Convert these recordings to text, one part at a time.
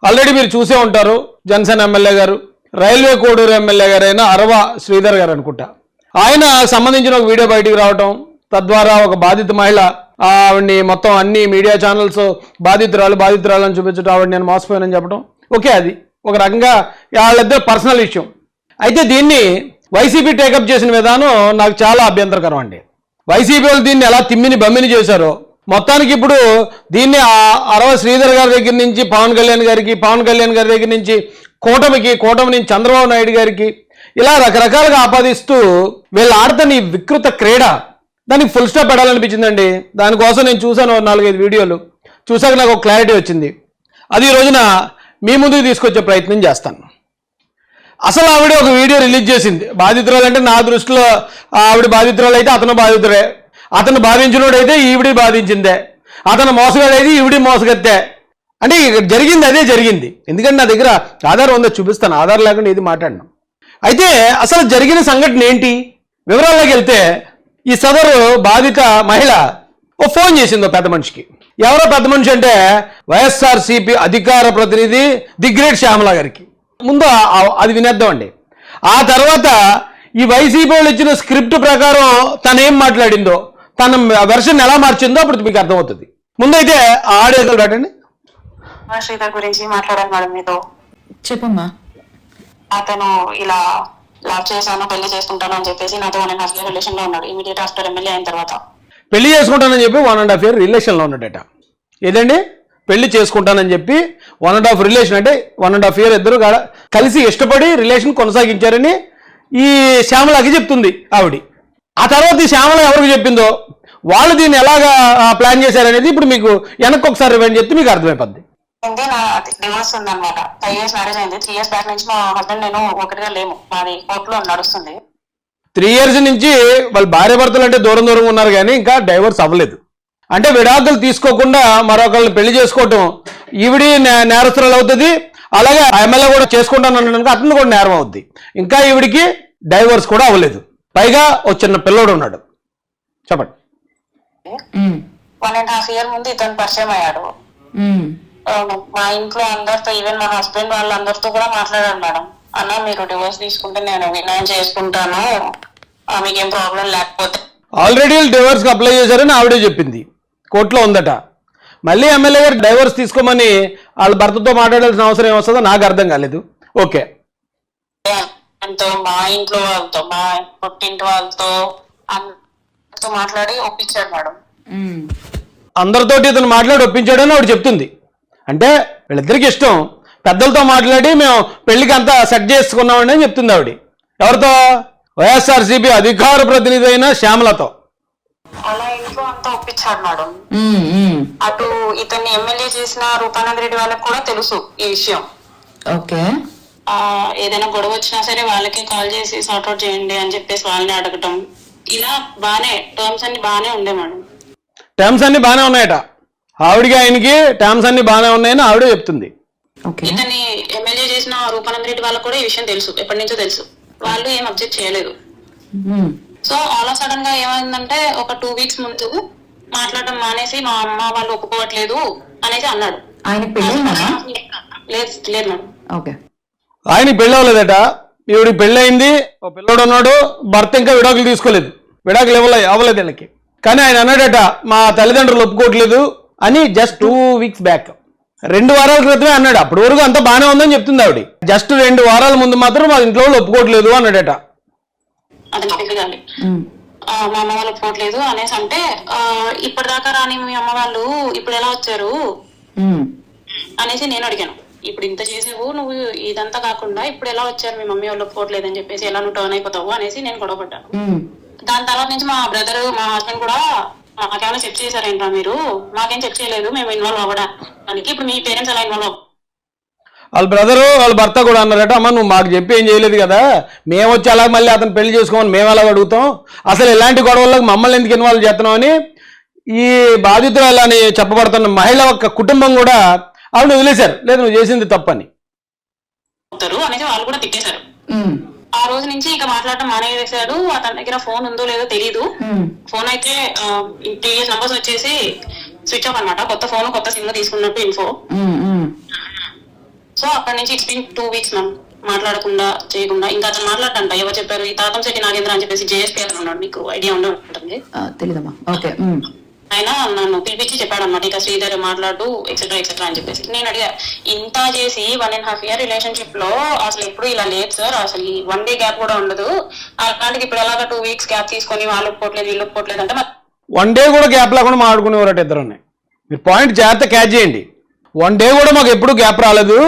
Already మీరు చూసే ఉంటారు. జనసేన ఎమ్మెల్యే గారు, రైల్వే కోడూరు ఎమ్మెల్యే గారు అయిన అరవ శ్రీధర్ గారు అనుకుంటా, ఆయన సంబంధించిన ఒక వీడియో బయటికి రావటం, తద్వారా ఒక బాధిత మహిళ ఆవిడ్ని మొత్తం అన్ని మీడియా ఛానల్స్ బాధితురాలు అని చూపించడం, ఆవిడ నేను మోసపోయానని చెప్పడం. ఓకే, అది ఒక రకంగా వాళ్ళిద్దరు పర్సనల్ విషయం. అయితే దీన్ని వైసీపీ టేకప్ చేసిన విధానం నాకు చాలా అభ్యంతరకరం అండి. వైసీపీ వాళ్ళు దీన్ని ఎలా తిమ్మిని బమ్మిని చేశారో, మొత్తానికి ఇప్పుడు దీన్ని అరవ శ్రీధర్ గారి దగ్గర నుంచి పవన్ కళ్యాణ్ గారి దగ్గర నుంచి కూటమి నుంచి చంద్రబాబు నాయుడు గారికి ఇలా రకరకాలుగా ఆపాదిస్తూ వీళ్ళు ఆడుతున్న ఈ వికృత క్రీడ, దానికి ఫుల్ స్టాప్ పెట్టాలనిపించిందండి. దానికోసం నేను చూశాను 4-5 వీడియోలు. చూశాక నాకు ఒక క్లారిటీ వచ్చింది. అది ఈ రోజున మీ ముందుకు తీసుకొచ్చే ప్రయత్నం చేస్తాను. అసలు ఆవిడ ఒక వీడియో రిలీజ్ చేసింది. బాధితురాలు అంటే నా దృష్టిలో ఆవిడ బాధితురాలు అయితే అతను బాధితుడే, అతను బాధించినోడైతే ఈవిడి బాధించిందే, అతను మోసగాడైతే ఈవిడి మోసగత్తే. అంటే జరిగింది అదే జరిగింది. ఎందుకంటే నా దగ్గర ఆధారం ఉందో చూపిస్తాను, ఆధారం లేకుండా ఇది మాట్లాడినా. అయితే అసలు జరిగిన సంఘటన ఏంటి, వివరాల్లోకి వెళ్తే ఈ సదరు బాధిత మహిళ ఓ ఫోన్ చేసింది పెద్ద మనిషికి. ఎవరో పెద్ద మనిషి అంటే వైఎస్ఆర్సీపీ అధికార ప్రతినిధి ది గ్రేట్ శ్యామల గారికి. ముందు అది వినేద్దామండి. ఆ తర్వాత ఈ వైసీపీ వాళ్ళు ఇచ్చిన స్క్రిప్ట్ ప్రకారం తను ఏం మాట్లాడిందో, తన వెర్షన్ ఎలా మార్చిందో అప్పుడు మీకు అర్థమవుతుంది. ముందైతే ఆడియోలు పెట్టండి. శ్రీధర్ గురించి మాట్లాడాను మేడం మీతో. చెప్పమ్మా. అతను ఇలా లవ్ చేశాను, పెళ్లి చేసుకుంటాను అని చెప్పేసి నాతో 1.5 year రిలేషన్ లో ఉన్నాడు. ఇమీడియట్ ఆఫ్టర్ ఎమ్మెల్యే అయిన తర్వాత పెళ్లి చేసుకుంటానని చెప్పి 1.5 year రిలేషన్లో ఉన్నాడట. ఏదండి, పెళ్లి చేసుకుంటానని చెప్పి 1.5 రిలేషన్ అంటే 1.5 year ఇద్దరు కలిసి ఇష్టపడి రిలేషన్ కొనసాగించారని ఈ శ్యామలకి చెప్తుంది ఆవిడ. ఆ తర్వాత ఈ శ్యామల ఎవరికి చెప్పిందో, వాళ్ళు దీన్ని ఎలాగా ప్లాన్ చేశారనేది ఇప్పుడు మీకు వెనక్కి ఒకసారి రివైండ్ చెప్తే మీకు అర్థమైపోద్ది. నా డివోర్స్ ఉంది అనమాట. 5 years మ్యారేజ్ అయింది. 3 years బ్యాక్ నుంచి మా హస్బెండ్ నేను ఒకటిగా లేము. మాది కోర్టులో నడుస్తుంది. 3 years నుంచి వాళ్ళు భార్య భర్తలు అంటే దూరంగా ఉన్నారు, కానీ ఇంకా డైవర్స్ అవ్వలేదు. అంటే విడాకులు తీసుకోకుండా మరొకరిని పెళ్లి చేసుకోవటం ఈవిడి నేరస్తురాలు అవుతుంది. అలాగే ఎమ్మెల్యే కూడా చేసుకుంటాను అనడానికి అతను కూడా నేరం అవుద్ది. ఇంకా ఈవిడికి డైవర్స్ కూడా అవ్వలేదు. పైగా ఓ చిన్న పిల్లోడు ఉన్నాడు. చెప్పండి. 1.5 year ముందు ఇతను పరిచయం అయ్యాడు. మా ఇంట్లో అందరితో, ఈవెన్ మా హస్బెండ్ వాళ్ళందరితో కూడా మాట్లాడారు మేడం. అన్న మీరు డివోర్స్ తీసుకుంటే నేను వినయం చేసుకుంటాను, మీకేం ప్రాబ్లం లేకపోతే. ఆల్రెడీ డివోర్స్కి అప్లై చేశారని ఆవిడే చెప్పింది, కోర్టులో ఉందట. మళ్ళీ ఎమ్మెల్యే గారు డైవర్స్ తీసుకోమని వాళ్ళ భర్తతో మాట్లాడాల్సిన అవసరం ఏమొస్తుందో నాకు అర్థం కాలేదు. ఓకే, మా ఇంట్లో వాళ్ళతో, మా పుట్టింటి వాళ్ళతో అందరితో మాట్లాడి ఒప్పించాడు మేడం. అందరితోటి ఇతను మాట్లాడి ఒప్పించాడని ఆవిడ చెప్తుంది. అంటే వీళ్ళిద్దరికి ఇష్టం, పెద్దలతో మాట్లాడి మేము పెళ్లికి అంతా సెట్ చేసుకున్నామండి అని చెప్తుంది ఆవిడ. ఎవరితో? వైఎస్ఆర్సీపీ అధికార ప్రతినిధి అయిన శ్యామలతో. అలా ఇంట్లో అంతా ఒప్పించాడు మేడం. అటు ఇతన్ని ఎమ్మెల్యే చేసిన రూపానంద రెడ్డి వాళ్ళకి కూడా తెలుసు ఈ విషయం. ఓకే, ఏదైనా గొడవ వచ్చినా సరే వాళ్ళకి కాల్ చేసి సార్ట్అవుట్ చేయండి అని చెప్పేసి వాళ్ళని అడగటం, ఇలా బానే టర్మ్స్ అన్ని బానే ఉండే మేడం. టర్మ్స్ అన్ని బానే ఉన్నాయట. ఆవిడికి ఆయనకి టర్మ్స్ అన్ని బానే ఉన్నాయని ఆవిడే చెప్తుంది. ఇతన్ని ఎమ్మెల్యే చేసిన రూపానంద రెడ్డి వాళ్ళకి కూడా ఈ విషయం తెలుసు, ఎప్పటి నుంచో తెలుసు. వాళ్ళు ఏం అబ్జెక్ట్ చేయలేదు. సో అలా సడన్ గా ఏమైందంటే ఒక 2 weeks ముందు మాట్లాడడం మానేసి మా అమ్మ వాళ్ళు ఒప్పుకోవట్లేదు అనేసి అన్నాడు. ఆయన పెళ్ళి లేదు మేడం. ఓకే, ఆయనకి పెళ్ళి అవ్వలేదట. ఈవిడి పెళ్ళయింది, ఓ పిల్లడు ఉన్నాడు, భర్త ఇంకా విడాకులు తీసుకోలేదు, విడాకులు అవ్వలేదు వీళ్ళకి. కానీ ఆయన అన్నాడట మా తల్లిదండ్రులు ఒప్పుకోవట్లేదు అని జస్ట్ 2 weeks బ్యాక్, 2 వారాల క్రితమే అన్నాడు. అప్పటి వరకు అంతా బాగానే ఉందని చెప్తుంది ఆవిడ. జస్ట్ 2 వారాల ముందు మాత్రం మా ఇంట్లో వాళ్ళు ఒప్పుకోవట్లేదు అన్నాడట. అది తెలియదండి. మా అమ్మ వాళ్ళు ఒప్పుకోవట్లేదు అనేసి అంటే, ఇప్పటిదాకా రాని మీ అమ్మ వాళ్ళు ఇప్పుడు ఎలా వచ్చారు అనేసి నేను అడిగాను. ఇప్పుడు ఇంత చేసేవు నువ్వు, ఇదంతా కాకుండా ఇప్పుడు ఎలా వచ్చారు మీ మమ్మీ వాళ్ళు ఒప్పుకోవట్లేదు అని చెప్పేసి, ఎలా నువ్వు టర్న్ అయిపోతావు అనేసి నేను గొడవపడ్డాను. దాని తర్వాత నుంచి మా బ్రదర్, మా హస్బెండ్ కూడా మాకేమైనా చెక్ చేశారేంటా మీరు, మాకేం చెక్ చేయలేదు, మేము ఇన్వాల్వ్ అవ్వడానికి. ఇప్పుడు మీ పేరెంట్స్ ఎలా ఇన్వాల్వ్ అవ్వ, వాళ్ళ బ్రదరు వాళ్ళ భర్త కూడా అన్నారట, అమ్మ నువ్వు మాకు చెప్పి ఏం చేయలేదు కదా, మేము వచ్చి అలా మళ్ళీ అతను పెళ్లి చేసుకోమని మేము అలా అడుగుతాం, అసలు ఇలాంటి గొడవలకు మమ్మల్ని ఎందుకు ఇన్వాల్వ్ చేస్తున్నాం అని ఈ బాధితురాలు అని చెప్పబడుతున్న మహిళ యొక్క కుటుంబం కూడా ఆవిడ వదిలేశారు. లేదు నువ్వు చేసింది తప్పని అనేసి వాళ్ళు కూడా తిట్టేశారు. ఆ రోజు నుంచి ఇక మాట్లాడటం మానేసాడు. అతని దగ్గర ఫోన్ ఉందో లేదో తెలీదు. ఫోన్ అయితే 3 years నంబర్స్ వచ్చేసి స్విచ్ ఆఫ్ అనమాట. కొత్త ఫోన్, కొత్త సిమ్ తీసుకున్నట్టు ఇన్ఫో. సో అక్కడి నుంచి ఇట్స్ బిన్ 2 weeks మ్యామ్, మాట్లాడకుండా చేయకుండా. ఇంకా అతను మాట్లాడంట, ఎవరు చెప్పారు, ఈ తాతంశెట్టి నాగేంద్ర అని చెప్పేసి జేఎస్పీ అతను ఉన్నాడు, మీకు ఐడియా ఉండే ఉంటుంది. తెలీదమ్మా. ఓకే. ఆయన నన్ను పిలిపించి చెప్పాడు అనమాట, ఇక శ్రీధర్ మాట్లాడు ఎక్సెట్రా ఎక్సెట్రా అని చెప్పేసి. నేను అడిగా, ఇంత చేసి 1.5 year రిలేషన్షిప్ లో అసలు ఎప్పుడు ఇలా లేదు సార్, అసలు 1 day గ్యాప్ కూడా ఉండదు, అలాంటిది ఇప్పుడు ఎలాగా 2 weeks గ్యాప్ తీసుకొని వాళ్ళు ఒప్పుకోవట్లేదు వీళ్ళు ఒప్పుకోవట్లేదు అంటే 1 day కూడా గ్యాప్ లేకుండా మాట్లాడుకునేవారట ఇద్దరుని. మీరు పాయింట్ జాగ్రత్త క్యాచ్ చేయండి. 1 day కూడా మాకు ఎప్పుడు గ్యాప్ రాలేదు,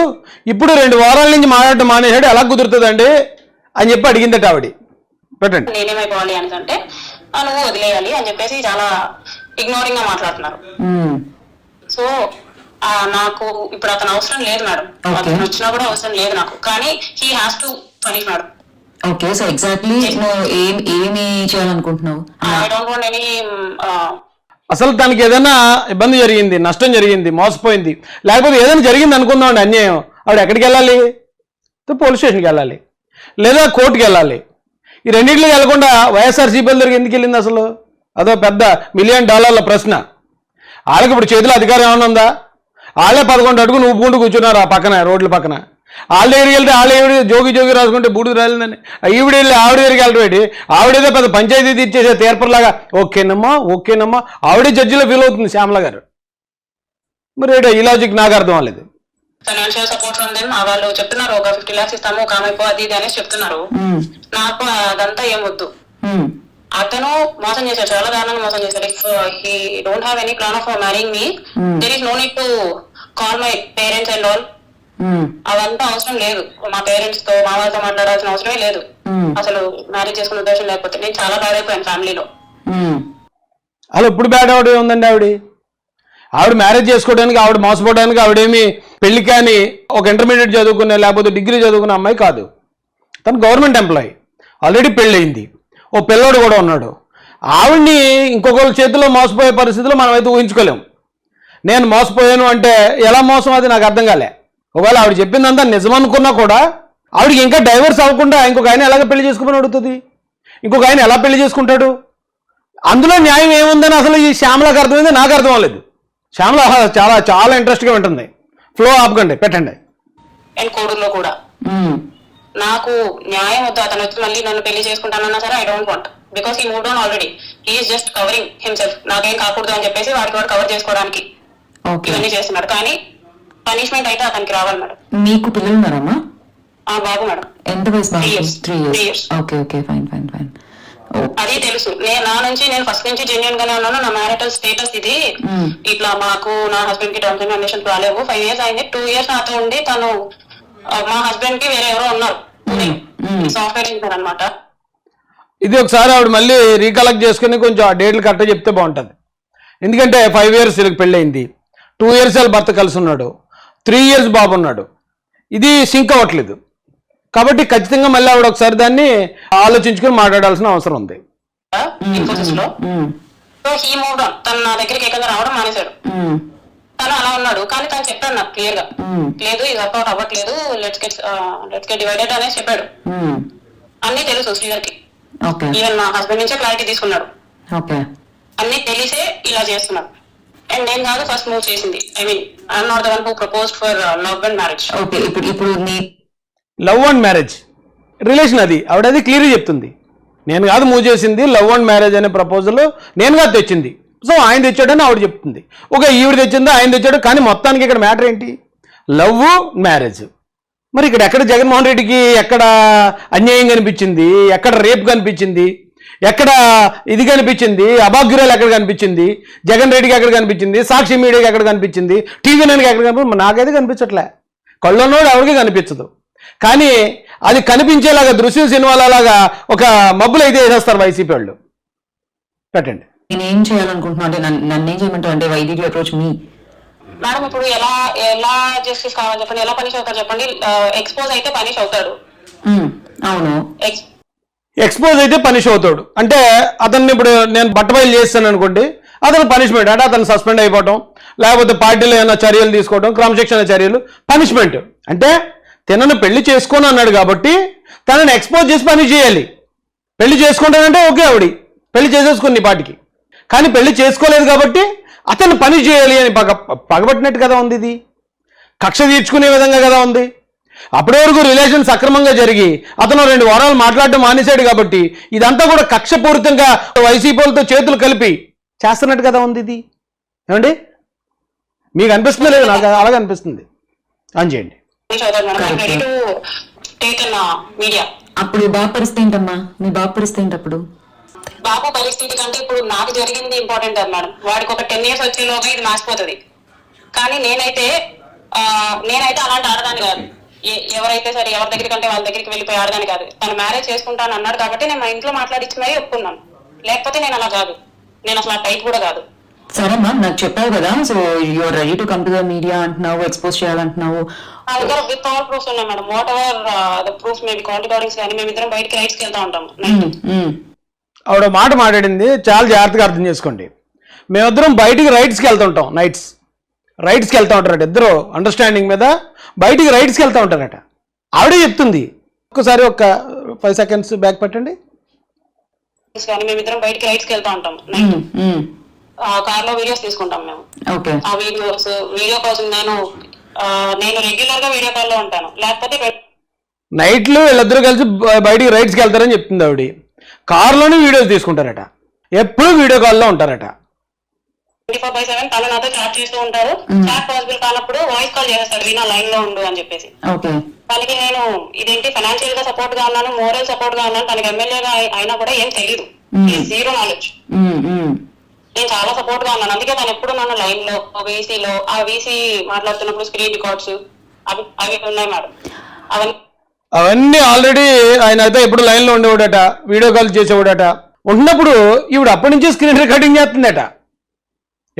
ఇప్పుడు 2 వారాల నుంచి మాట్లాడటం మానేసాడు, ఎలా కుదురుతుందండి అని చెప్పి అడిగిందట ఆవిడ. పెట్టండి. నేనేమైపోవాలి అని అంటే నువ్వు వదిలేయాలి అని చెప్పేసి చాలా ఇగ్నోరింగ్ గా మాట్లాడుతున్నారు. సో నాకు ఇప్పుడు అతను అవసరం లేదు మేడం, అతను వచ్చినా కూడా అవసరం లేదు నాకు, కానీ he has to punish madam. Okay. So exactly నువ్వు ఏమి చేయాలనుకుంటున్నావు? I don't want any. అసలు తనకి ఏదైనా ఇబ్బంది జరిగింది, నష్టం జరిగింది, మోసపోయింది, లేకపోతే ఏదైనా జరిగింది అనుకుందామండి అన్యాయం, ఆవిడ ఎక్కడికి వెళ్ళాలి? పోలీస్ స్టేషన్కి వెళ్ళాలి లేదా కోర్టుకి వెళ్ళాలి. ఈ రెండింటికి వెళ్లకుండా వైఎస్ఆర్సీపీ దగ్గరికి ఎందుకు వెళ్ళింది అసలు? అదో పెద్ద $1 million ప్రశ్న. వాళ్ళకి ఇప్పుడు చేతిలో అధికారం ఏమైనా ఉందా? వాళ్ళే 11 అడుగులు ఊపుకుంటూ కూర్చున్నారు ఆ పక్కన, రోడ్ల పక్కన. వాళ్ళ దగ్గరికి వెళ్తే వాళ్ళ జోగి రాసుకుంటే బూడిద రాలేదని ఈవిడ వెళ్ళి ఆవిడ దగ్గరికి వెళ్ళబెట్టి ఆవిడేదో పెద్ద పంచాయతీ తీర్చేసే తీర్పర్లాగా ఓకేనమ్మా ఆవిడే జడ్జిలో ఫీల్ అవుతుంది శ్యామల గారు. మరి ఈ లాజిక్ నాకు అర్థం అవ్వలేదు. ఫైనాన్షియల్ సపోర్ట్ ఉంది, వాళ్ళు చెప్తున్నారు ఒక 50 lakhs ఇస్తాము, ఒక ఆమె అది ఇది అనేసి చెప్తున్నారు. నాకు అదంతా ఏం వద్దు. అతను మోసం చేశాడు, చాలా దారుణంగా మోసం చేశాడు. If he don't have any plan of marrying me, there is no need to call my parents and all. అదంతా అవసరం లేదు, మా పేరెంట్స్ తో మా వాళ్ళతో మాట్లాడాల్సిన అవసరమే లేదు. అసలు మ్యారేజ్ చేసుకునే ఉద్దేశం లేకపోతే నేను చాలా బ్యాడ్ అయిపోయాను ఫ్యామిలీలో. అలా ఇప్పుడు బ్యాడ్ అవడం ఉందండి? ఆవిడ మ్యారేజ్ చేసుకోవడానికి, ఆవిడ మోసపోవడానికి ఆవిడేమి పెళ్లి కానీ ఒక ఇంటర్మీడియట్ చదువుకునే లేకపోతే డిగ్రీ చదువుకునే అమ్మాయి కాదు. తను గవర్నమెంట్ ఎంప్లాయీ, ఆల్రెడీ పెళ్ళయింది, ఓ పిల్లోడు కూడా ఉన్నాడు. ఆవిడ్ని ఇంకొకరి చేతిలో మోసపోయే పరిస్థితిలో మనమైతే ఊహించుకోలేము. నేను మోసపోయాను అంటే ఎలా మోసం, అది నాకు అర్థం కాలే. ఒకవేళ ఆవిడ చెప్పిందంతా నిజమనుకున్నా కూడా ఆవిడకి ఇంకా డైవర్స్ అవ్వకుండా ఇంకొక ఆయన ఎలాగ పెళ్లి చేసుకుని అడుగుతుంది? ఇంకొక ఆయన ఎలా పెళ్లి చేసుకుంటాడు? అందులో న్యాయం ఏముందని అసలు ఈ శ్యామలకు అర్థమైంది, నాకు అర్థం అవ్వలేదు. శ్యామల చాలా చాలా ఇంట్రెస్ట్గా ఉంటుంది. ఫ్లో ఆపకండి, పెట్టండి. అండ్ కోడూరులో కూడా నాకు న్యాయం వద్దు. అతను వచ్చి మళ్ళీ నన్ను పెళ్లి చేసుకుంటానన్నా సరే I don't want, because he moved on already. He is just covering himself. నాకేం కాకూడదు అని చెప్పేసి వాడికి వాడు కవర్ చేసుకోవడానికి ఇవన్నీ చేస్తున్నాడు. కానీ పనిష్మెంట్ అయితే అతనికి రావాలి మేడం. మీకు పిల్లలు ఉన్నారమ్మా? బాబు మేడం. ఎంత వయసు? 3 years. Okay okay, fine fine fine. అది తెలుసు. నేను ఫస్ట్ నుంచి జెన్యున్ గానే ఉన్నాను. నా మ్యారిటల్ స్టేటస్ ఇది. ఇట్లా మాకు నా హస్బెండ్ కి టర్మ్స్ అండ్ కండిషన్స్ రాలేవు. 5 years అయింది. 2 years నాతో ఉండి తను మా హస్బెండ్ కి వేరే ఎవరో ఉన్నారు, సాఫ్ట్వేర్ ఇంజనీర్ అనమాట. ఇది ఒకసారి ఆవిడ మళ్ళీ రీకలెక్ట్ చేసుకుని కొంచెం ఆ డేట్లు కరెక్ట్గా చెప్తే బాగుంటుంది. ఎందుకంటే 5 years వీళ్ళకి పెళ్ళయింది, 2 years వాళ్ళ భర్త కలిసి ఉన్నాడు, 3 years బాబు ఉన్నాడు. ఇది సింక్ అవ్వట్లేదు. కాబట్టి ఖచ్చితంగా మళ్ళీ ఆవిడ ఒకసారి దాన్ని ఆలోచించుకుని మాట్లాడాల్సిన అవసరం ఉంది. ఇన్ఫోసిస్ లో సో హీ మూవ్డ్ ఆన్. తను నా దగ్గరికి ఏకంగా రావడం మానేశాడు. తను అలా ఉన్నాడు, కానీ తను చెప్పాడు నాకు క్లియర్ గా, లేదు ఇది వర్కౌట్ అవ్వట్లేదు, లెట్స్ గెట్ డివైడెడ్ అనేసి చెప్పాడు. అన్ని తెలుసు శ్రీధర్ కి, ఈవెన్ మా హస్బెండ్ నుంచే క్లారిటీ తీసుకున్నాడు. అన్ని తెలిసే ఇలా చేస్తున్నాడు. అండ్ నేను కాదు ఫస్ట్ మూవ్ చేసింది. I mean I'm not the one who proposed for love and marriage. Okay, ఇప్పుడు లవ్ అండ్ మ్యారేజ్ రిలేషన్ అది ఆవిడది క్లియర్గా చెప్తుంది. నేను కాదు మూవ్ చేసింది, లవ్ అండ్ మ్యారేజ్ అనే ప్రపోజల్ నేను కాదు తెచ్చింది. సో ఆయన తెచ్చాడని ఆవిడ చెప్తుంది. ఓకే, ఈవిడ తెచ్చిందా ఆయన తెచ్చాడు, కానీ మొత్తానికి ఇక్కడ మ్యాటర్ ఏంటి? Love marriage. మరి ఇక్కడ ఎక్కడ జగన్మోహన్ రెడ్డికి ఎక్కడ అన్యాయం కనిపించింది, ఎక్కడ రేప్ కనిపించింది, ఎక్కడ ఇది కనిపించింది, అభాగ్యురాలు ఎక్కడ కనిపించింది, జగన్ రెడ్డికి ఎక్కడ కనిపించింది, సాక్షి మీడియాకి ఎక్కడ కనిపించింది, టీవీ నైన్కి ఎక్కడ కనిపించింది? నాకైతే కనిపించట్లే. కళ్ళన్నోడు ఎవరికి కనిపించదు. కానీ అది కనిపించేలాగా దృశ్య సినిమాలలాగా ఒక మబ్బులు అయితే వేసేస్తారు వైసీపీ వాళ్ళు. పెట్టండి. నేనేం చేయాలనుకుంటున్నా అంటే నన్ను ఏం చేయమంటావు అంటే why did you approach me? Madam ఇప్పుడు ఎలా జస్టిస్ కావాలి చెప్పండి, ఎలా పనిష్ అవుతారు చెప్పండి? ఎక్స్పోజ్ అయితే పనిష్ అవుతాడు. అవును, ఎక్స్పోజ్ అయితే పనిష్ అవుతాడు. అంటే అతన్ని ఇప్పుడు నేను బట్టబయలు చేస్తాను అనుకోండి, అతను పనిష్మెంట్ అంటే అతను సస్పెండ్ అయిపోవటం, లేకపోతే పార్టీలో ఏమైనా చర్యలు తీసుకోవడం, క్రమశిక్షణ చర్యలు, పనిష్మెంట్. అంటే తనను పెళ్లి చేసుకొని అన్నాడు కాబట్టి తనని ఎక్స్పోజ్ చేసి పని చేయాలి. పెళ్లి చేసుకుంటానంటే ఓకే, ఆవిడి పెళ్లి చేసేసుకుని పాటికి, కానీ పెళ్లి చేసుకోలేదు కాబట్టి అతను పని చేయాలి అని పగబట్టినట్టు కదా ఉంది ఇది. కక్ష తీర్చుకునే విధంగా కదా ఉంది. అప్పటి వరకు రిలేషన్ సక్రమంగా జరిగి అతను 2 వారాలు మాట్లాడడం మానేశాడు కాబట్టి ఇదంతా కూడా కక్షపూరితంగా వైసీపీలతో చేతులు కలిపి చేస్తున్నట్టు కదా ఉంది ఇది. ఏమండి మీకు అనిపిస్తుంది లేదు, నాకు అలాగే అనిపిస్తుంది. అని చేయండి. మీడియా అప్పుడు బాబు పరిస్థితి ఏంటమ్మా? మీ బాబు పరిస్థితి ఏంటి అప్పుడు? బాబు పరిస్థితి కంటే ఇప్పుడు నాకు జరిగింది ఇంపార్టెంట్ అది మేడం. వాడికి ఒక 10 years వచ్చేలోగా ఇది మార్చిపోతుంది. కానీ నేనైతే అలాంటి ఆడదాన్ని కాదు. ఎవరైతే సరే ఎవరి దగ్గరికి అంటే వాళ్ళ దగ్గరికి వెళ్ళిపోయి ఆడదాన్ని కాదు. తను మ్యారేజ్ చేసుకుంటాను అన్నాడు కాబట్టి నేను మా ఇంట్లో మాట్లాడించి మరీ ఒప్పుకున్నాను. లేకపోతే నేను అలా కాదు, నేను అసలు ఆ టైప్ కూడా కాదు. సరేమ్మా, నాకు చెప్పావు కదా, so you're ready to come to the media అంటున్నావు, ఎక్స్పోజ్ చేయాలంటున్నావు. నా దగ్గర విత్ ఆల్ ప్రూఫ్స్ ఉన్నాయి మేడం. Whatever the proof maybe call recordings కానీ మేమిద్దరం బయటకి రైట్స్కి వెళ్తా ఉంటాము. ఆవిడ మాట మాట్లాడింది చాలా జాగ్రత్తగా అర్థం చేసుకోండి. మేమిద్దరం బయటికి రైట్స్కి వెళ్తుంటాం, రైట్స్కి వెళ్తూ ఉంటారట. ఇద్దరు అండర్స్టాండింగ్ మీద బయటికి రైట్స్కి వెళ్తూ ఉంటారట. ఆవిడే చెప్తుంది. ఒక్కసారి ఒక 5 seconds బ్యాక్ పెట్టండి. కానీ మేమిద్దరం బయటకి రైట్స్కి వెళ్తా ఉంటాం. కార్ లో వీడియోస్ తీసుకుంటాం మేము. ఆ వీడియో కోసం నేను రెగ్యులర్ గా వీడియో కాల్ లో ఉంటాను. లేకపోతే నైట్లు వీళ్ళిద్దరూ కలిసి బయటికి రైట్స్కి వెళ్తారని చెప్తుంది ఆవిడ. కార్లోనే వీడియోస్ తీసుకుంటారట, ఎప్పుడు వీడియో కాల్లో ఉంటారట. 24/7 తను నాతో చాట్ చేస్తూ ఉంటారు. చాట్ పాసిబుల్ కానప్పుడు వాయిస్ కాల్ చేస్తాడు, వీణా లైన్ లో ఉండు అని చెప్పేసి. తనకి నేను ఇదేంటి ఫైనాన్షియల్ గా సపోర్ట్ గా ఉన్నాను, మోరల్ సపోర్ట్ గా ఉన్నాను. తనకి ఎమ్మెల్యేగా అయినా కూడా ఏం తెలియదు, జీరో నాలెడ్జ్. నేను చాలా సపోర్ట్ గా ఉన్నాను. అందుకే తను ఎప్పుడు నన్ను లైన్ లో వీసీలో ఆ వీసీ మాట్లాడుతున్నప్పుడు స్క్రీన్ రికార్డ్స్ అవి ఉన్నాయి మేడం. అవన్నీ ఆల్రెడీ ఆయన అయితే ఎప్పుడు లైన్ లో ఉండేవాడట, వీడియో కాల్ చేసేవాడట. ఉన్నప్పుడు ఈవిడ అప్పటి నుంచి స్క్రీన్ రికార్డింగ్ చేస్తుందట.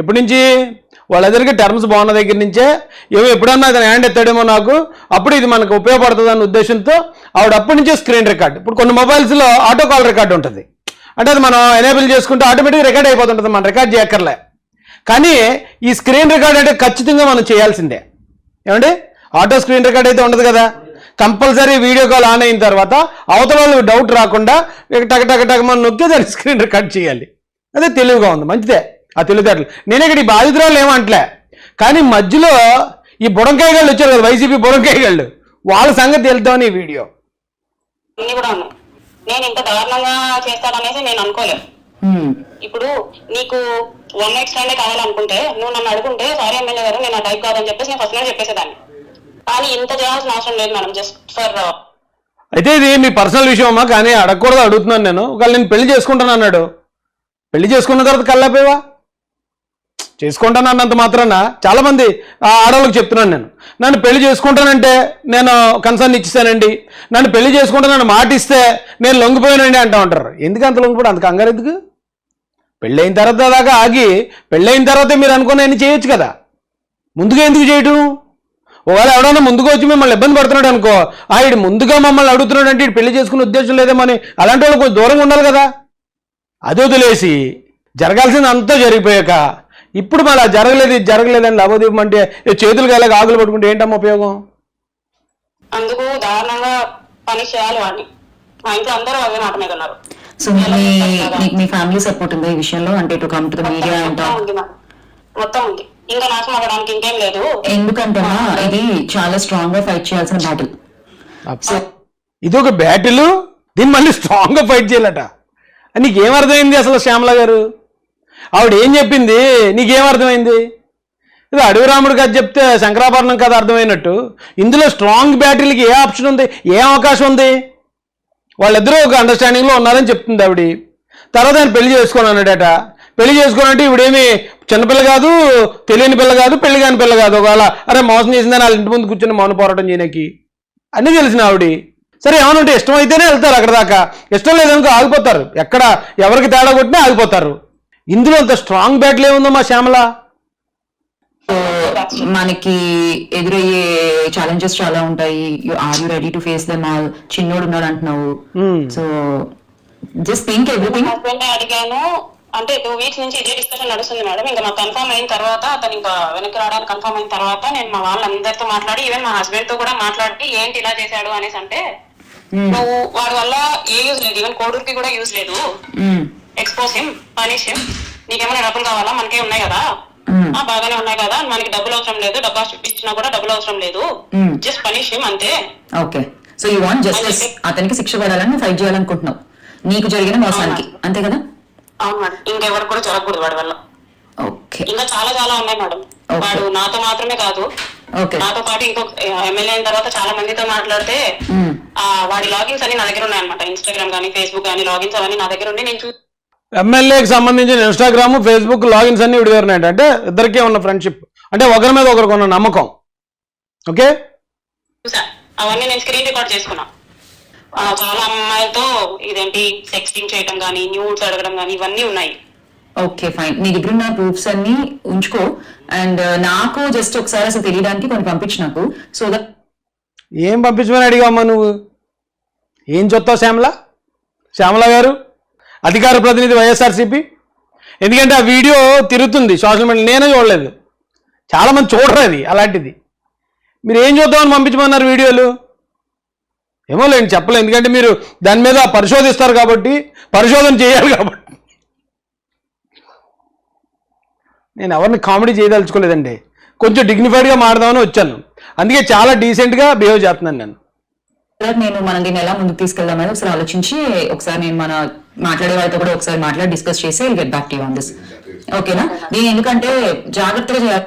ఎప్పటి నుంచి? వాళ్ళిద్దరికి టర్మ్స్ బాగున్న దగ్గర నుంచే. ఎప్పుడన్నా అతను హ్యాండ్ ఎత్తాడేమో నాకు, అప్పుడు ఇది మనకు ఉపయోగపడుతుంది అన్న ఉద్దేశంతో ఆవిడ అప్పటి నుంచే స్క్రీన్ రికార్డ్. ఇప్పుడు కొన్ని మొబైల్స్లో ఆటో కాల్ రికార్డ్ ఉంటుంది, అంటే అది మనం ఎనేబుల్ చేసుకుంటే ఆటోమేటిక్గా రికార్డ్ అయిపోతుంటుంది, మనం రికార్డ్ చేయక్కర్లే. కానీ ఈ స్క్రీన్ రికార్డ్ అంటే ఖచ్చితంగా మనం చేయాల్సిందే. ఏమండి, ఆటో స్క్రీన్ రికార్డ్ అయితే ఉండదు కదా. కంపల్సరీ వీడియో కాల్ ఆన్ అయిన తర్వాత అవతల వాళ్ళకి డౌట్ రాకుండా టక మనం నొక్కి దాన్ని స్క్రీన్ రికార్డ్ చేయాలి. అదే తెలివిగా ఉంది, మంచిదే ఆ తెలివితేటలు. నేను ఇక్కడ ఈ బాధితురాలు ఏమంటలే, కానీ మధ్యలో ఈ బుడంకాయ గాళ్ళు వచ్చారు కదా, వైసీపీ బుడంకాయ గాళ్ళు, వాళ్ళ సంగతి తెలుద్దామని ఈ వీడియో. నేను ఇంత దారుణంగా చేస్తాడనేసి నేను అనుకోలేదు. ఇప్పుడు నీకు 1 night stand కావాలనుకుంటే నువ్వు నన్ను అడుగుంటే సారీ ఎమ్మెల్యే గారు నేను ఆ టైప్ కాదని చెప్పేసి నేను ఫస్ట్ నైట్ చెప్పేసేదాన్ని. కానీ ఇంత చేయాల్సిన అవసరం లేదు మేడం, జస్ట్ ఫర్. అయితే ఇది మీ పర్సనల్ విషయం అమ్మా, కానీ అడగకూడదు, అడుగుతున్నాను నేను. ఒకవేళ నేను పెళ్లి చేసుకుంటాను అన్నాడు, పెళ్లి చేసుకున్న తర్వాత కల్లాపోయావా? చేసుకుంటాను అన్నంత మాత్రాన చాలా మంది ఆడవాళ్ళకి చెప్తున్నాను నేను, నన్ను పెళ్లి చేసుకుంటానంటే నేను కన్సర్న్ ఇచ్చేసానండి, నన్ను పెళ్లి చేసుకుంటానని మాట ఇస్తే నేను లొంగిపోయానండి అంటూ ఉంటారు. ఎందుకు అంత లొంగిపోవడం, అంత కంగారు ఎందుకు? పెళ్ళైన తర్వాత దాకా ఆగి పెళ్ళైన తర్వాతే మీరు అనుకుని చేయొచ్చు కదా, ముందుగా ఎందుకు చేయటం? ఒకవేళ ఎవడన్నా ముందుగా వచ్చి మిమ్మల్ని ఇబ్బంది పడుతున్నాడు అనుకో, ఈడు ముందుగా మమ్మల్ని అడుగుతున్నాడు అంటే ఇటు పెళ్లి చేసుకునే ఉద్దేశం లేదేమని అలాంటి వాళ్ళు కొంచెం దూరంగా ఉండాలి కదా. అది వదిలేసి జరగాల్సింది అంతా జరిగిపోయాక ఇప్పుడు మళ్ళీ జరగలేదని లాభదీపం అంటే చేతులు కాలేక ఆకులు పట్టుకుంటే ఏంటమ్మా ఉపయోగం? అందుకు దారుణంగా పని చేయాలి వాడిని. మా ఇంట్లో అందరూ అదే మాట మీద ఉన్నారు. సో మీ ఫ్యామిలీ సపోర్ట్ ఉందా ఈ విషయంలో? అంటే to come to the media అంతా మొత్తం ఉంది, ఇంకా నాశనం అవ్వడానికి ఇంకేం లేదు. ఎందుకంటే ఇది చాలా స్ట్రాంగ్ గా ఫైట్ చేయాల్సిన బ్యాటిల్. ఇది ఒక బ్యాటిల్, దీన్ని మళ్ళీ స్ట్రాంగ్ గా ఫైట్ చేయాలట. నీకేమర్థమైంది అసలు శ్యామల గారు? ఆవిడ ఏం చెప్పింది నీకేమర్థమైంది? ఇది అడవి రాముడు కథ చెప్తే శంకరాభరణం కథ అర్థమైనట్టు ఇందులో స్ట్రాంగ్ బ్యాటిల్కి ఏ ఆప్షన్ ఉంది, ఏ అవకాశం ఉంది? వాళ్ళిద్దరూ ఒక అండర్స్టాండింగ్లో ఉన్నారని చెప్తుంది ఆవిడ. తర్వాత ఆయన పెళ్లి చేసుకొని అన్నాడట. పెళ్లి చేసుకోనంటే ఇవిడేమి చిన్నపిల్ల కాదు, తెలియని పిల్ల కాదు, పెళ్లి కాని పిల్ల కాదు. ఒకవేళ అరే మోసం చేసిందని వాళ్ళ ఇంటి ముందు కూర్చొని మౌన పోరాటం చేయడానికి అన్నీ తెలిసిన ఆవిడ. సరే ఏమనుంటే ఇష్టం అయితేనే వెళ్తారు అక్కడ దాకా, ఇష్టం లేదనుకో ఆగిపోతారు. ఎక్కడ ఎవరికి తేడా కొట్టినా ఆగిపోతారు. ఇందులో అంత స్ట్రాంగ్ బ్యాటిల్ ఏముందో మా శ్యామల? మనకి ఎదురయ్యే ఛాలెంజెస్ చాలా ఉంటాయి. Are you ready to face them all? చిన్నోడు ఉన్నాడు అంటున్నావు, so just think everything. Husband అడిగాను, అంటే 2 weeks నుంచి ఇదే డిస్కషన్ నడుస్తుంది మేడం. ఇంకా మాకు కన్ఫర్మ్ అయిన తర్వాత, అతను ఇంకా వెనక్కి రావడానికి కన్ఫర్మ్ అయిన తర్వాత నేను మా వాళ్ళందరితో మాట్లాడి, ఈవెన్ మా హస్బెండ్ తో కూడా మాట్లాడి ఏంటి ఇలా చేశాడు అనేసి అంటే, నువ్వు వాడి వల్ల ఏ యూజ్ లేదు, ఈవెన్ కోడూరుకి కూడా యూజ్ లేదు, ఎక్స్పోజ్ హిమ్, పనిష్ హిమ్, నీకేమైనా డబ్బులు కావాలా, మనకే ఉన్నాయి కదా, బాగానే ఉన్నాయి కదా, మనకి డబ్బులు అవసరం లేదు, డబ్బా ఇచ్చినా కూడా డబ్బులు అవసరం లేదు, జస్ట్ పనిష్ అంతే. Okay, so you want justice, అతనికి శిక్ష పడాలని ఫైట్ చేయాలనుకుంటున్నావు నీకు జరిగిన మోసానికి, అంతే కదా? అవును మేడం, ఇంకెవరికి కూడా జరగకూడదు వాడి వల్ల. ఓకే, ఇంకా చాలా చాలా ఉన్నాయి మేడం. వాడు నాతో మాత్రమే కాదు, నాతో పాటు ఇంకొక ఎమ్మెల్యే అయిన తర్వాత చాలా మందితో మాట్లాడితే వాడి లాగిన్స్ అన్ని నా దగ్గర ఉన్నాయన్నమాట. ఇన్స్టాగ్రామ్ కానీ ఫేస్బుక్ కానీ లాగిన్స్ అవన్నీ నా దగ్గర ఉండి నేను ఎమ్మెల్యేకి సంబంధించిన ఇన్స్టాగ్రామ్ ఫేస్బుక్ లాగిన్స్ అన్ని విడి దగ్గర అంటే ఇద్దరికే ఉన్న ఫ్రెండ్షిప్, అంటే ఒకరి మీద ఒకరికి ఉన్న నమ్మకం. ఓకే, చూసా, అవన్నీ నేను స్క్రీన్ రికార్డ్ చేసుకున్నా. చాలా అమ్మాయిలతో ఇదేంటి సెక్స్టింగ్ చేయడం కానీ న్యూడ్స్ అడగడం కానీ ఇవన్నీ ఉన్నాయి. ఓకే ఫైన్, నీ దగ్గర ఉన్న ప్రూఫ్స్ అన్ని ఉంచుకో, అండ్ నాకు జస్ట్ ఒకసారి అసలు తెలియడానికి కొన్ని పంపించు నాకు. సో దట్ ఏం పంపించమని అడిగామ్మా నువ్వు? ఏం చూస్తావు శ్యామల గారు, అధికార ప్రతినిధి వైఎస్ఆర్సీపీ? ఎందుకంటే ఆ వీడియో తిరుగుతుంది సోషల్ మీడియా, నేనే చూడలేదు, చాలామంది చూడరు అది. అలాంటిది మీరు ఏం చూద్దామని పంపించమన్నారు వీడియోలు? ఏమో లేండి, చెప్పలేదు. ఎందుకంటే మీరు దాని మీద పరిశోధిస్తారు కాబట్టి, పరిశోధన చేయాలి కాబట్టి. నేను ఎవరిని కామెడీ చేయదలుచుకోలేదండి, కొంచెం డిగ్నిఫైడ్గా మాట్లాడదామని వచ్చాను. అందుకే చాలా డీసెంట్గా బిహేవ్ చేస్తున్నాను నేను. నేను మనం దీన్ని ఎలా ముందుకు తీసుకెళ్దామని ఒకసారి ఆలోచించి, ఒకసారి నేను మన మాట్లాడే వాళ్ళతో కూడా ఒకసారి మాట్లాడి డిస్కస్ చేసి get back to you on this. ఓకేనా? నేను ఎందుకంటే జాగ్రత్తగా చేయాలి.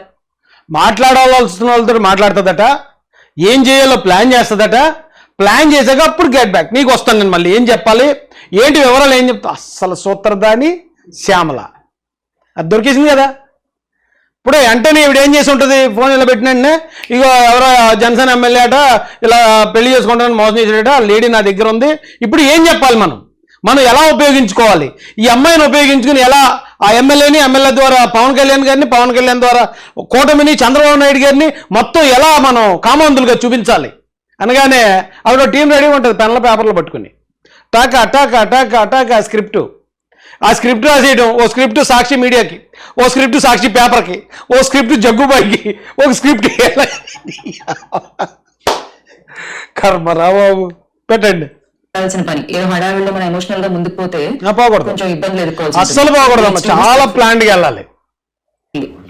మాట్లాడాల్సిన వాళ్ళతో మాట్లాడుతుందట, ఏం చేయాలో ప్లాన్ చేస్తుందట, ప్లాన్ చేసాక అప్పుడు గెట్ బ్యాక్ నీకు వస్తాను నేను. మళ్ళీ ఏం చెప్పాలి, ఏంటి వివరాలు ఏం చెప్తా, అస్సలు సూత్రధాని శ్యామల అది దొరికేసింది కదా. ఇప్పుడే వెంటనే ఇప్పుడు ఏం చేసి ఉంటుంది, ఫోన్ ఇలా పెట్టినంటే ఇగో ఎవరో జనసేన ఎమ్మెల్యే అట ఇలా పెళ్లి చేసుకుంటానని మోసం చేసేట లేడీ నా దగ్గర ఉంది. ఇప్పుడు ఏం చెప్పాలి, మనం ఎలా ఉపయోగించుకోవాలి, ఈ అమ్మాయిని ఉపయోగించుకుని ఎలా ఆ ఎమ్మెల్యే ద్వారా పవన్ కళ్యాణ్ గారిని, పవన్ కళ్యాణ్ ద్వారా కూటమిని, చంద్రబాబు నాయుడు గారిని మొత్తం ఎలా మనం కామాంధులుగా చూపించాలి అనగానే ఆవిడ టీం రెడీగా ఉంటుంది పెన్ల పేపర్లు పట్టుకుని, టాక్ అటాక్ అటాక్ అటాక్ ఆ స్క్రిప్ట్ రాసేయడం. ఓ స్క్రిప్ట్ సాక్షి మీడియాకి, ఓ స్క్రిప్ట్ సాక్షి పేపర్కి, ఓ స్క్రిప్ట్ జగ్గుబాయికి, ఒక స్క్రిప్ట్ కర్మరాబాబు పెట్టండి. పని ఏదో హడావిడిలో మనం ఎమోషనల్ గా ముందుకు పోతే పోకూడదు, కొంచెం ఇబ్బందులు ఎదుర్కోవాలి. అస్సలు పోకూడదమ్మా, చాలా ప్లాన్డ్ గా వెళ్ళాలి.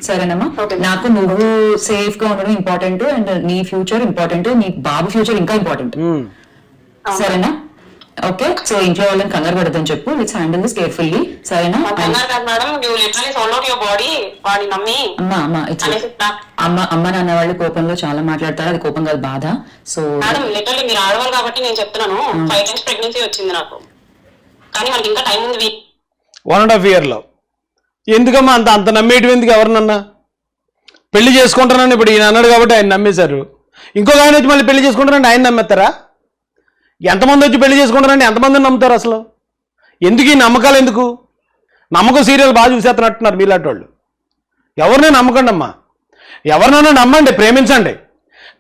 సరేనమ్మా, నాకు నువ్వు సేఫ్ గా ఉండడం ఇంపార్టెంట్, అండ్ నీ ఫ్యూచర్ ఇంపార్టెంట్, నీ బాబు ఫ్యూచర్ ఇంకా ఇంపార్టెంట్. సరేనా? ఓకే, సో ఇంట్లో వాళ్ళని కంగారు పడదని చెప్పు. Let's handle this carefully. సరేనా? అమ్మ నాన్న వాళ్ళు కోపంలో చాలా మాట్లాడతారు, అది కోపం కాదు, బాధ. సో మీరు ఆడవాళ్ళు కాబట్టి నేను చెప్తున్నాను, 5 times ప్రెగ్నెన్సీ వచ్చింది నాకు, కానీ మనకి ఇంకా టైం ఉంది. 1.5 years లో ఎందుకమ్మా అంత నమ్మేటివి ఎందుకు? ఎవరినన్నా పెళ్లి చేసుకుంటానని ఇప్పుడు ఈయన అన్నాడు కాబట్టి ఆయన నమ్మేశారు. ఇంకొక ఆయన వచ్చి మళ్ళీ పెళ్లి చేసుకుంటారంటే ఆయన నమ్మేస్తారా? ఎంతమంది వచ్చి పెళ్లి చేసుకుంటారంటే ఎంతమందిని నమ్ముతారు అసలు? ఎందుకు ఈ నమ్మకాలు ఎందుకు? నమ్మకం సీరియల్ బాగా చూసేస్తున్నట్టున్నారు మీలాంటి వాళ్ళు. ఎవరిని నమ్మకండి అమ్మా, ఎవరినైనా నమ్మండి, ప్రేమించండి,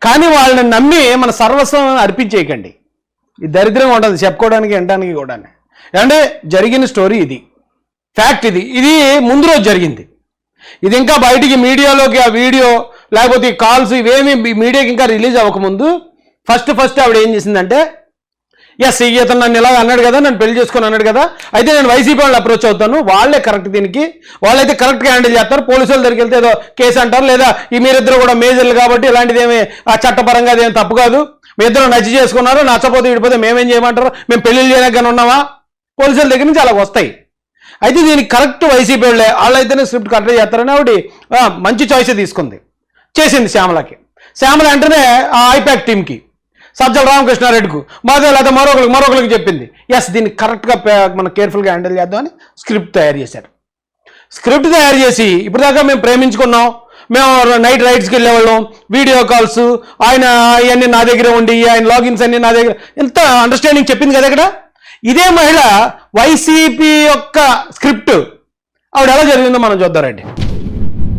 కానీ వాళ్ళని నమ్మి మన సర్వస్వం అర్పించేయకండి. ఇది దరిద్రంగా ఉంటుంది చెప్పుకోవడానికి, వినడానికి కూడా. అంటే జరిగిన స్టోరీ ఇది, ఫ్యాక్ట్ ఇది ముందు రోజు జరిగింది. ఇది ఇంకా బయటికి మీడియాలోకి ఆ వీడియో లేకపోతే ఈ కాల్స్ ఇవేమి మీడియాకి ఇంకా రిలీజ్ అవ్వకముందు ఫస్ట్ ఆవిడ ఏం చేసిందంటే, ఎస్ ఇతను నన్ను ఇలా అన్నాడు కదా, నన్ను పెళ్లి చేసుకొని అన్నాడు కదా, అయితే నేను వైసీపీ వాళ్ళు అప్రోచ్ అవుతాను, వాళ్ళే కరెక్ట్, దీనికి వాళ్ళైతే కరెక్ట్గా హ్యాండిల్ చేస్తారు, పోలీసు వాళ్ళ దగ్గరికి వెళ్తే ఏదో కేసు అంటారు, లేదా ఈ మీరిద్దరు కూడా మేజర్లు కాబట్టి ఇలాంటిది ఏమి ఆ చట్టపరంగా అదేం తప్పు కాదు, మీ ఇద్దరు నచ్చి చేసుకున్నారు, నచ్చపోతే విడిపోతే మేమేం చేయమంటారు, మేము పెళ్లిళ్ళు చేయడానికి ఉన్నామా, పోలీసుల దగ్గర నుంచి అలా వస్తాయి. అయితే దీనికి కరెక్ట్ వైసీపీ వాళ్ళే, వాళ్ళైతేనే స్క్రిప్ట్ కరెక్ట్ చేస్తారని ఆవిడ మంచి చాయిస్ తీసుకుంది, చేసింది శ్యామలకి. శ్యామల వెంటనే ఆ ఐపాక్ టీంకి, సజ్జల రామకృష్ణారెడ్డికి, లేదా మరొకరికి చెప్పింది, ఎస్ దీన్ని కరెక్ట్గా మనం కేర్ఫుల్గా హ్యాండిల్ చేద్దామని స్క్రిప్ట్ తయారు చేశారు. స్క్రిప్ట్ తయారు చేసి ఇప్పుడు దాకా మేము ప్రేమించుకున్నాం, మేము నైట్ రైడ్స్కి వెళ్ళేవాళ్ళం, వీడియో కాల్స్, ఆయన అవన్నీ నా దగ్గర ఉండి, ఆయన లాగిన్స్ అన్ని నా దగ్గర, ఎంత అండర్స్టాండింగ్ చెప్పింది కదా ఇక్కడ. ఇదే మహిళ వైసీపీ యొక్క స్క్రిప్ట్ ఆవిడ ఎలా జరిగిందో మనం చూద్దామండి.